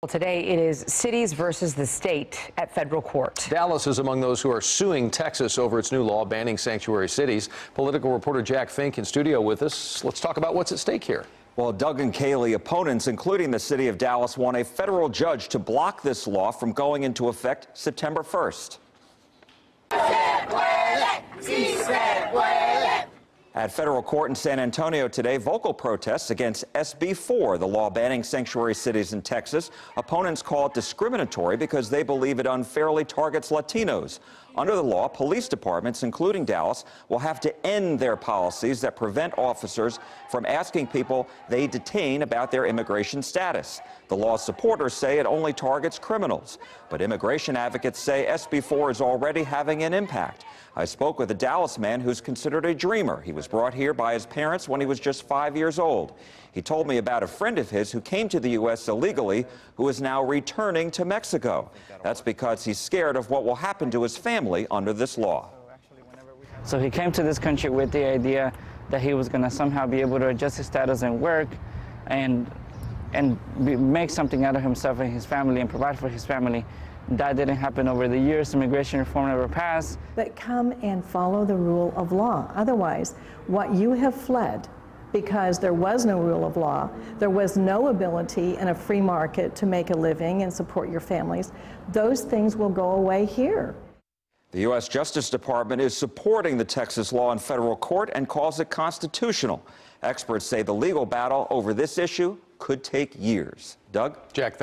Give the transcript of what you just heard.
Well, today it is cities versus the state at federal court. Dallas is among those who are suing Texas over its new law banning sanctuary cities. Political reporter Jack Fink in studio with us. Let's talk about what's at stake here. Well, Doug and Kaylee, opponents, including the city of Dallas, want a federal judge to block this law from going into effect September 1st. At federal court in San Antonio today, vocal protests against SB4, the law banning sanctuary cities in Texas. Opponents call it discriminatory because they believe it unfairly targets Latinos. Under the law, police departments, including Dallas, will have to end their policies that prevent officers from asking people they detain about their immigration status. The law's supporters say it only targets criminals, but immigration advocates say SB4 is already having an impact. I spoke with a Dallas man who's considered a dreamer. He was brought here by his parents when he was just 5 years old. He told me about a friend of his who came to the U.S. illegally, who is now returning to Mexico. That's because he's scared of what will happen to his family under this law. So he came to this country with the idea that he was going to somehow be able to adjust his status and work and make something out of himself and his family and provide for his family. That didn't happen over the years. Immigration reform never passed. But come and follow the rule of law. Otherwise, what you have fled because there was no rule of law, there was no ability in a free market to make a living and support your families, those things will go away here. The U.S. Justice Department is supporting the Texas law in federal court and calls it constitutional. Experts say the legal battle over this issue could take years. Doug? Jack.